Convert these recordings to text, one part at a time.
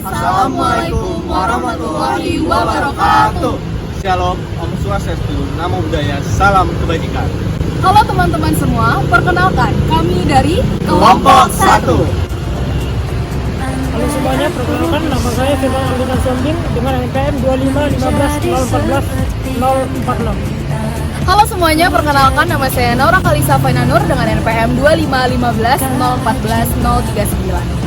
Assalamualaikum warahmatullahi wabarakatuh. Shalom, Om Swastiastu, Namo Buddhaya, salam kebajikan. Halo teman-teman semua, perkenalkan kami dari Kelompok 1. Halo semuanya, perkenalkan nama saya Firman Aldinan Sombing dengan NPM 2515 014 046. Halo semuanya, perkenalkan nama saya Naura Kalisa Fainanur dengan NPM 2515 014 039.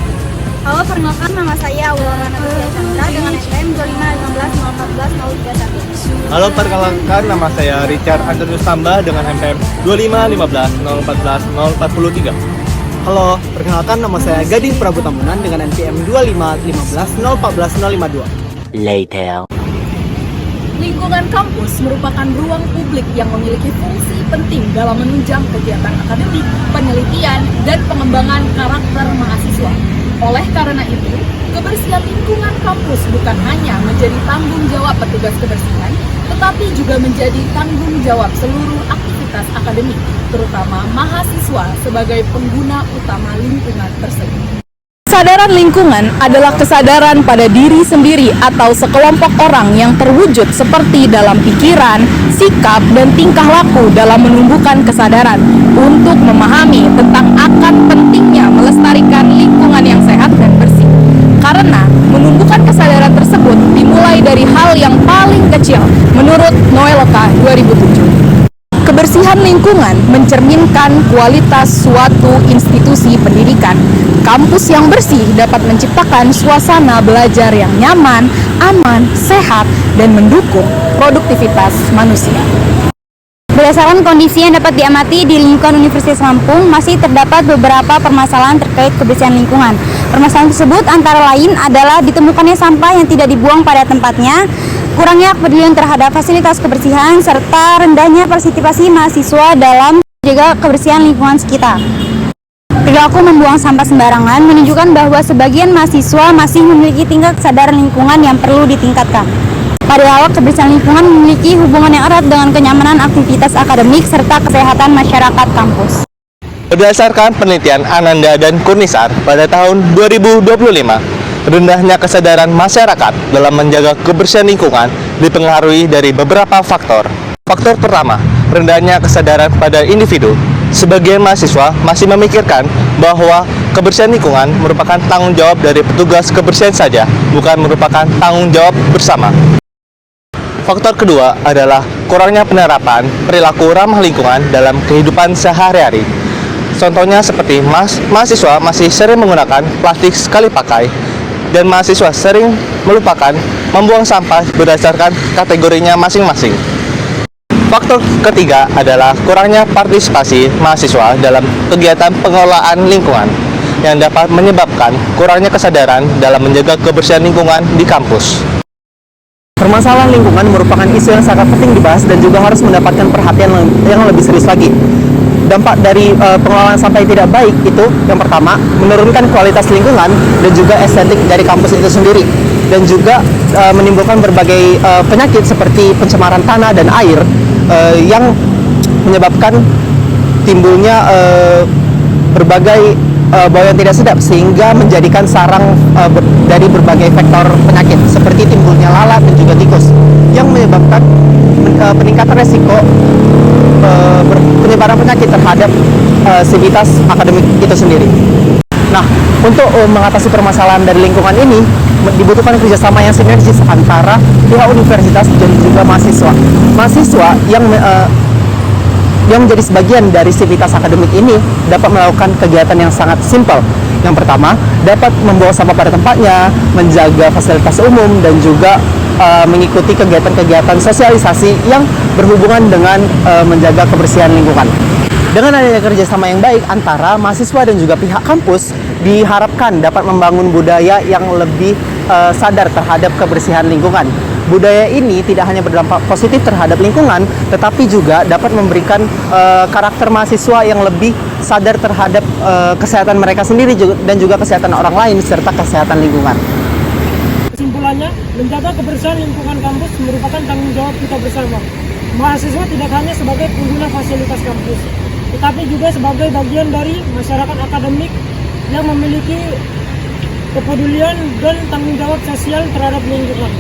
Halo, perkenalkan nama saya Aurora Natasha Chandra dengan NPM 2515 014 031. Halo, perkenalkan nama saya Richard Antonius Tamba dengan NPM 2515 014 043. Halo, perkenalkan nama saya Gading Prabu Tambunan dengan NPM 2515 014 052. Later. Lingkungan kampus merupakan ruang publik yang memiliki fungsi penting dalam menunjang kegiatan akademik, penelitian, dan pengembangan karakter mahasiswa. Oleh karena itu, kebersihan lingkungan kampus bukan hanya menjadi tanggung jawab petugas kebersihan, tetapi juga menjadi tanggung jawab seluruh aktivitas akademik, terutama mahasiswa sebagai pengguna utama lingkungan tersebut. Kesadaran lingkungan adalah kesadaran pada diri sendiri atau sekelompok orang yang terwujud seperti dalam pikiran, sikap, dan tingkah laku dalam menumbuhkan kesadaran untuk memahami tentang akan pentingnya melestarikan lingkungan yang sehat dan bersih. Karena menumbuhkan kesadaran tersebut dimulai dari hal yang paling kecil menurut Noeloka 2007. Kebersihan lingkungan mencerminkan kualitas suatu institusi pendidikan. Kampus yang bersih dapat menciptakan suasana belajar yang nyaman, aman, sehat, dan mendukung produktivitas manusia. Berdasarkan kondisi yang dapat diamati di lingkungan Universitas Lampung, masih terdapat beberapa permasalahan terkait kebersihan lingkungan. Permasalahan tersebut antara lain adalah ditemukannya sampah yang tidak dibuang pada tempatnya, kurangnya kepedulian terhadap fasilitas kebersihan, serta rendahnya partisipasi mahasiswa dalam menjaga kebersihan lingkungan sekitar. Perilaku membuang sampah sembarangan menunjukkan bahwa sebagian mahasiswa masih memiliki tingkat kesadaran lingkungan yang perlu ditingkatkan. Padahal kebersihan lingkungan memiliki hubungan yang erat dengan kenyamanan aktivitas akademik serta kesehatan masyarakat kampus. Berdasarkan penelitian Ananda dan Kurnisar pada tahun 2025, rendahnya kesadaran masyarakat dalam menjaga kebersihan lingkungan dipengaruhi dari beberapa faktor. Faktor pertama, rendahnya kesadaran pada individu. Sebagian mahasiswa masih memikirkan bahwa kebersihan lingkungan merupakan tanggung jawab dari petugas kebersihan saja, bukan merupakan tanggung jawab bersama. Faktor kedua adalah kurangnya penerapan perilaku ramah lingkungan dalam kehidupan sehari-hari. Contohnya seperti mahasiswa masih sering menggunakan plastik sekali pakai, dan mahasiswa sering melupakan membuang sampah berdasarkan kategorinya masing-masing. Faktor ketiga adalah kurangnya partisipasi mahasiswa dalam kegiatan pengelolaan lingkungan yang dapat menyebabkan kurangnya kesadaran dalam menjaga kebersihan lingkungan di kampus. Permasalahan lingkungan merupakan isu yang sangat penting dibahas dan juga harus mendapatkan perhatian yang lebih serius lagi. Dampak dari pengelolaan sampah yang tidak baik itu yang pertama, menurunkan kualitas lingkungan dan juga estetik dari kampus itu sendiri, dan juga menimbulkan berbagai penyakit seperti pencemaran tanah dan air yang menyebabkan timbulnya berbagai bau yang tidak sedap, sehingga menjadikan sarang dari berbagai faktor penyakit seperti timbulnya lalat dan juga tikus yang menyebabkan peningkatan resiko penyebaran penyakit terhadap sivitas akademik itu sendiri. Nah, untuk mengatasi permasalahan dari lingkungan ini dibutuhkan kerjasama yang sinergis antara pihak universitas dan juga mahasiswa. Mahasiswa yang menjadi sebagian dari sivitas akademik ini dapat melakukan kegiatan yang sangat simpel. Yang pertama, dapat membawa sampah pada tempatnya, menjaga fasilitas umum, dan juga mengikuti kegiatan-kegiatan sosialisasi yang berhubungan dengan menjaga kebersihan lingkungan. Dengan adanya kerjasama yang baik antara mahasiswa dan juga pihak kampus, diharapkan dapat membangun budaya yang lebih sadar terhadap kebersihan lingkungan. Budaya ini tidak hanya berdampak positif terhadap lingkungan, tetapi juga dapat memberikan karakter mahasiswa yang lebih sadar terhadap kesehatan mereka sendiri dan juga kesehatan orang lain serta kesehatan lingkungan. Kesimpulannya, menjaga kebersihan lingkungan kampus merupakan tanggung jawab kita bersama. Mahasiswa tidak hanya sebagai pengguna fasilitas kampus, tetapi juga sebagai bagian dari masyarakat akademik yang memiliki kepedulian, dan tanggung jawab sosial terhadap lingkungan.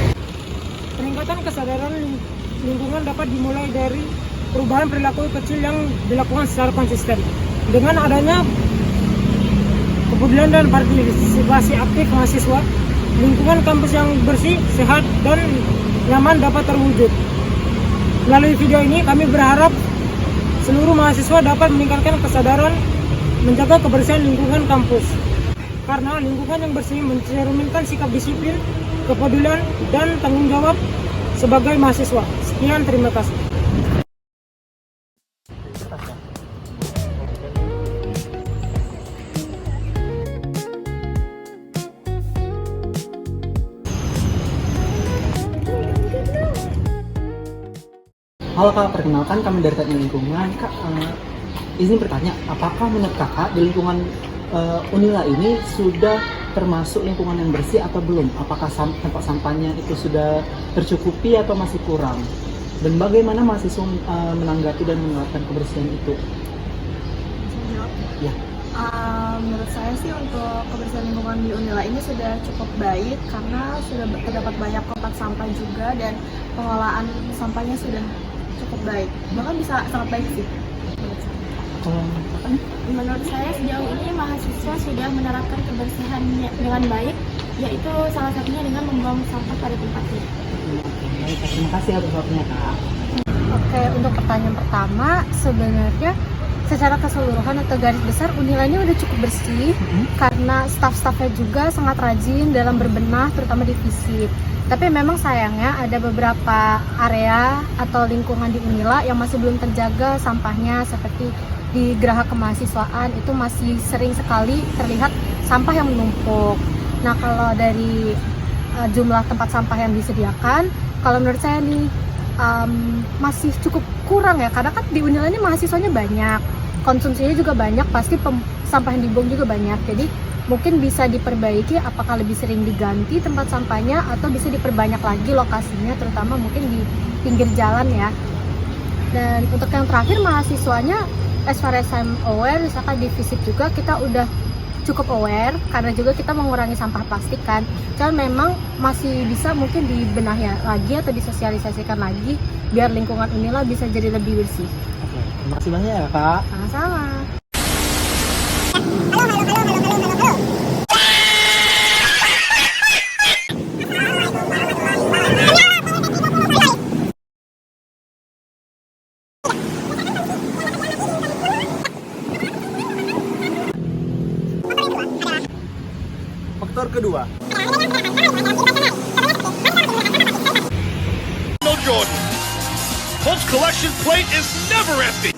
Peningkatan kesadaran lingkungan dapat dimulai dari perubahan perilaku kecil yang dilakukan secara konsisten. Dengan adanya kepedulian dan partisipasi aktif mahasiswa, lingkungan kampus yang bersih, sehat, dan nyaman dapat terwujud. Melalui video ini kami berharap seluruh mahasiswa dapat meningkatkan kesadaran menjaga kebersihan lingkungan kampus. Karena lingkungan yang bersih mencerminkan sikap disiplin, kepedulian, dan tanggung jawab sebagai mahasiswa. Sekian, terima kasih. Halo Kak, perkenalkan kami dari Teknik Lingkungan. Kak, izin bertanya, apakah menurut Kakak di lingkungan Unila ini sudah termasuk lingkungan yang bersih atau belum? Apakah tempat sampahnya itu sudah tercukupi atau masih kurang? Dan bagaimana mahasiswa menanggapi dan menerapkan kebersihan itu? Ya. Menurut saya sih untuk kebersihan lingkungan di Unila ini sudah cukup baik karena sudah terdapat banyak tempat sampah juga dan pengelolaan sampahnya sudah cukup baik, bahkan bisa sangat baik sih menurut saya. Menurut saya sejauh ini mahasiswa sudah menerapkan kebersihan dengan baik, yaitu salah satunya dengan membuang sampah pada tempatnya. Baik, terima kasih atas waktunya Kak. Oke, untuk pertanyaan pertama, sebenarnya secara keseluruhan atau garis besar Unila ini udah cukup bersih karena staf-stafnya juga sangat rajin dalam berbenah, terutama di FISIP. Tapi memang sayangnya ada beberapa area atau lingkungan di Unila yang masih belum terjaga sampahnya, seperti di Geraha Kemahasiswaan itu masih sering sekali terlihat sampah yang menumpuk. Nah, kalau dari jumlah tempat sampah yang disediakan, kalau menurut saya nih masih cukup kurang ya, karena kan di Unila ini mahasiswanya banyak, konsumsinya juga banyak, pasti sampah yang dibuang juga banyak. Jadi mungkin bisa diperbaiki, apakah lebih sering diganti tempat sampahnya atau bisa diperbanyak lagi lokasinya, terutama mungkin di pinggir jalan ya. Dan untuk yang terakhir, mahasiswanya as far as I'm aware, misalkan di FISIP juga kita udah cukup aware karena juga kita mengurangi sampah plastik kan. Cuman memang masih bisa mungkin dibenahi lagi atau disosialisasikan lagi biar lingkungan Unila bisa jadi lebih bersih. Oke, terima kasih banyak ya Kak. Sama-sama. Faktor kedua, No Jordan. Colt's collection plate is never empty.